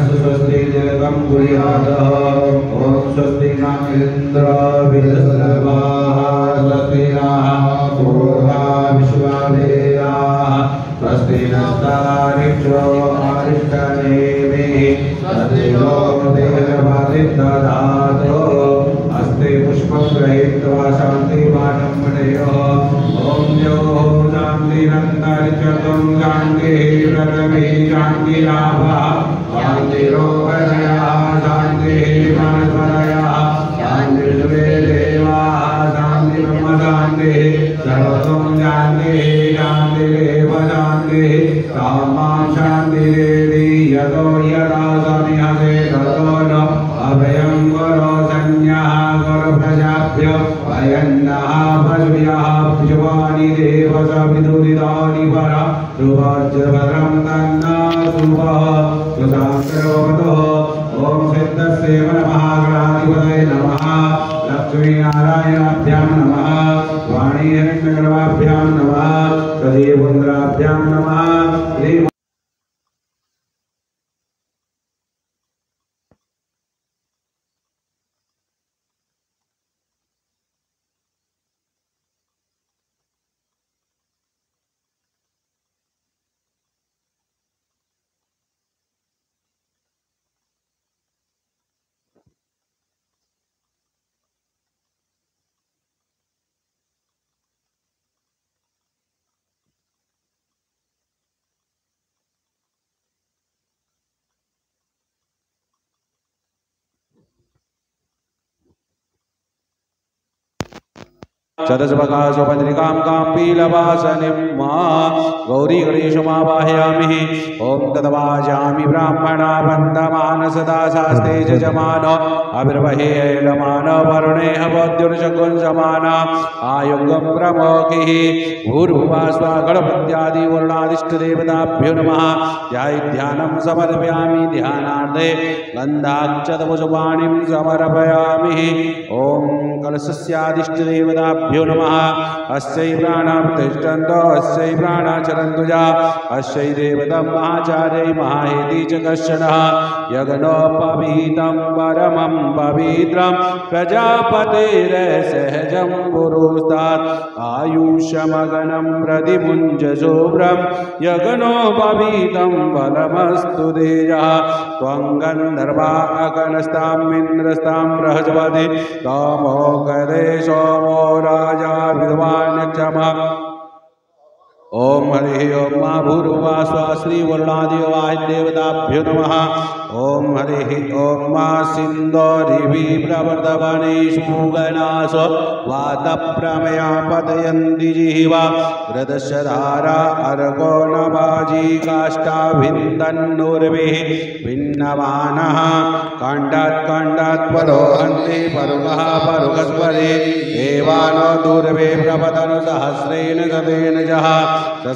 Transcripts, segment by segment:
स्वस्ति जगतं कुर्यात् ॐ स्वस्ति न इन्द्रो बृहस्पतिः स्वस्ति नः पूर्वा विश्ववेदाः स्वस्ति नस्तारिक्षो अरिष्टनेमिः स्वस्ति नो देववादिदधातु अस्ति पुष्पं गृहीत्वा शान्तिपाठं पठेयुः ॐ यो शान्तिरन्तरिक्षतं शान्तिः प्रथमिः शान्तिलाभः शान्तिरोगजयः शान्तिः मनस्पतयः शान्तिर्वेदेवाः शान्तिब्रह्मशान्तिः सर्वतो शान्तिः शान्तिरेव शान्तिः सामा शान्तिरेवि यतो यदा समिहसे ततो न अभयं गुरो संज्ञः गुरुप्रजाभ्यो अयन्नः पशुभ्यः पुष्पाणि देवस विदुरितानि परा सुभद्रभद्रं तन्ना शुभः सुशास्त्रवतो ॐ सिद्धस्येव नमः गणाधिपतये नमः लक्ष्मीनारायणाभ्यां नमः वाणीहिरण्यगर्भाभ्यां नमः सदीपुन्द्राभ्यां नमः चतुष्पकाशोपद्रिकां काम्पीलवासनिं गौरी गणेशमावाहयामि ॐ तद्वाजामि ब्राह्मणा वन्दमानसदा शास्ते जजमान अभिर्वहेयमान वरुणेह वद्युर्शकुंसमान आयुगं प्रमोखिः भूर्भुवस्वा गणपत्यादिवरुणादिष्टदेवताभ्यो नमः ध्यानं समर्पयामि ध्यानार्थे गन्धाक्षतपुष्पाणिं समर्पयामि ॐ कलशस्यादिष्टदेवताभ्यो नमः अस्यै प्राणां तिष्ठन्तो अस्यै प्राणाचरन्तुजा अस्यै देवतं महाचार्यै महाहेति च कश्चनः यज्ञोपवीतं परमं पवित्रं प्रजापतेरसहजं पुरुस्तात् आयुषमगनं प्रतिमुञ्जशुभ्रं यज्ञोपवीतं बलमस्तु तेजः त्वं गन्धर्वा अगनस्तामिन्द्रस्तां बृहस्पति तमो गदे सोमो राजा विद्वान् क्षमा ओम हरि ओम मा भूर्भुवा स्वा श्री वरुणादिवाहिदेवताभ्यो नमः ओम हरि ओम मा सिंदोरिभि प्रवर्धवनेषु गणास वातप्रमया पतयन्ति जिह्वा हृदशधारा अर्को नवाजी काष्ठाभिन्दन्नुर्भिः भिन्नमानः काण्डात् परोहन्ति परुगः परुगस्पदे देवानो दूर्वे प्रपतन सहस्रेण सतेन जः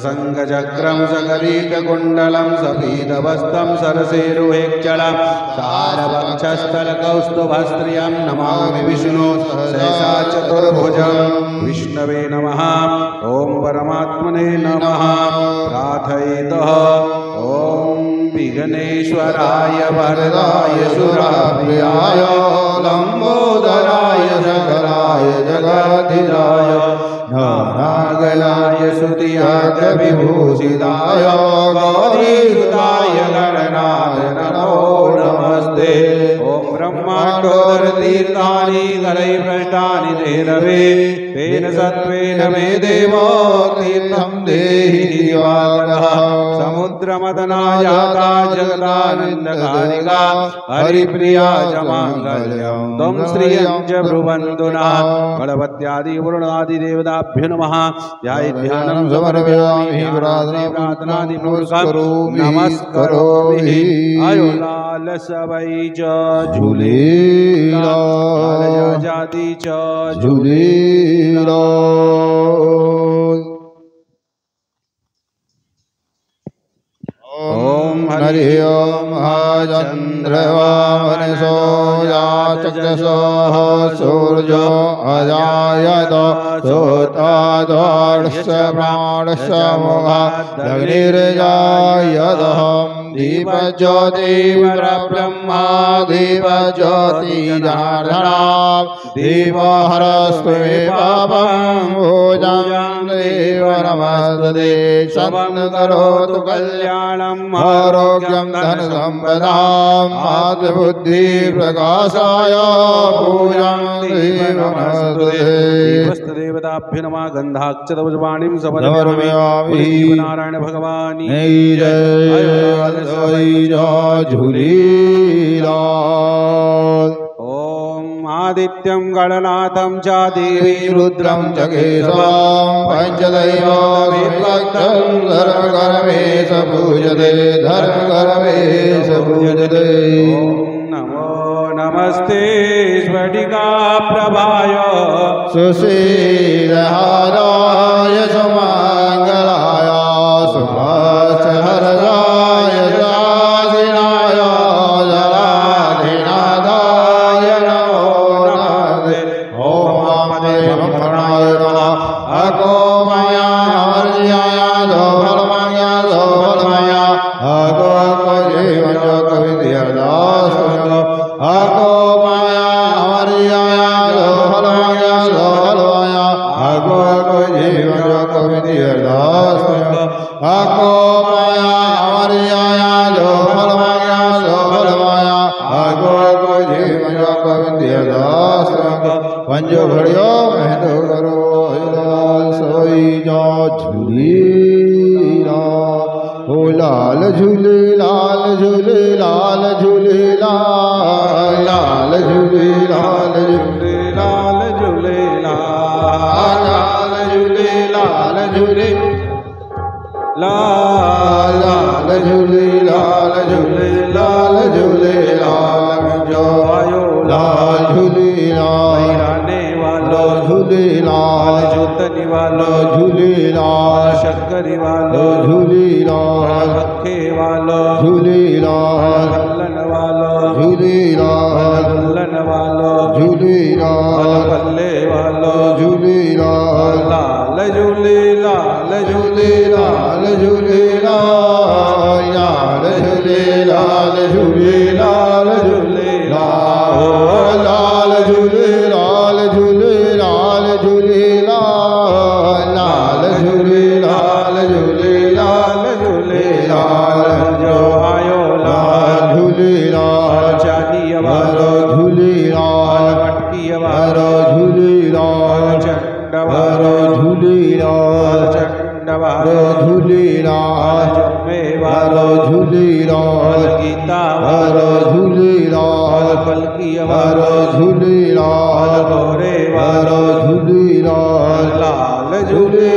ससङ्गचक्रं सकरीटकुण्डलं सपीतवस्तं सरसेरुहेक्षलं सारवक्षस्थलकौस्तुभस्त्रियं नमामि विष्णु सहसा चतुर्भुजं विष्णवे नमः ॐ परमात्मने नमः प्रार्थयेतः ॐ विघ्नेश्वराय वरदाय सुराप्रियाय लम्बोदराय सकलाय जगद्धिराय नागलाय स्तुतियाय विभूषिताय गौरीसुताय गणनाय नमो नमस्ते ओम ब्रह्माण्डोदरतीर्थानि गलैभ्रष्टानि तेरवे तेन सत्त्वेन मे देवो तीर्थं देहि दिवाकरः समुद्रमदनायाता जगदानन्दकारिका हरिप्रिया च माङ्गल्यं त्वं श्रियं च ब्रुवन्तु नः गणपत्यादिवरुणादिदेवताभ्यो नमः ध्यानं समर्पयामि प्रार्थनादिमूर्खं नमस्करोमि आयो लाल सवै च झूलेला जाति च झूलेला ओम हरि ओम चंद्रवामनसो याचक्षसोः सूर्यो अजायत सोतादोर्ष प्राणस्य मुखादग्निर्जायतः दीपज्योति परब्रह्मा दीपज्योति जनार्दना दीपहरस्वे पापं भोजं देव नमस्ते शतं करोतु कल्याणम् आरोग्यं धनसम्पदां आत्मबुद्धि प्रकाशाय पूजं देव नमस्ते देवताभ्यो नमः गन्धाक्षरवाणीं समर्पयामि नारायण भगवानी जय झूलेलाल। ओम आदित्यं गणनाथं च देवी रुद्रं च केशवं पंचदैवं विभक्तं धर्मकर्मेश पूजते धर्मकर्मेश पूजते। नमो नमस्ते स्फटिका प्रभाय सुशीलहाराय सुमङ्गलाय सुमस्तहरजाय जासिनाय जलाधिनाथाय नमो नमस्ते। ॐ वामदेवप्राणाय नमः अगोमया अमर्याय दोफलमया दोफलमया अगोमजीवनकविद्यादास्वग अगोमया अमर्याय दोफलमया दोफलमया अगोमजीवनकविद्यादास्वग अगोमया अमर्याय दोफलमया दोफलमया अगोमजीवनकविद्यादास्वग पंजो घड़ियो महतो करो लाल सोई जो झूलेला ओ लाल झूले लाल झूले लाल झूले लाल लाल झूले लाल झूले लाल झूले लाल झूले लाल झूले लाल लाल झूले लाल झूले लाल झूले लाल जो आयो लाल झूले राने वालो झूले लाल जोतनी वालो झूले लाल शक्करी वालो झूले लाल रखे वालो झूले लाल कल्लन वालो झूले लाल कल्लन वालो झूले लाल पल्ले वालो झूले लाल लाल झूले लाल झूले लाल झूले लाल लाल झूले लाल झूले लाल झूले लाल झूले लाल झूले लाल झूले लाल झूले लाल झूले लाल झूले लाल जो आयो लाल झूले लाल चांदी वालो झूले लाल मटकी वालो झूले लाल चंड वालो झूले लाल चंड वालो झूले लाल जम्मे वालो झूले लाल गीता वालो झूले लाल पलकी वालो झूले लाल गोरे वालो झूले लाल लाल झूले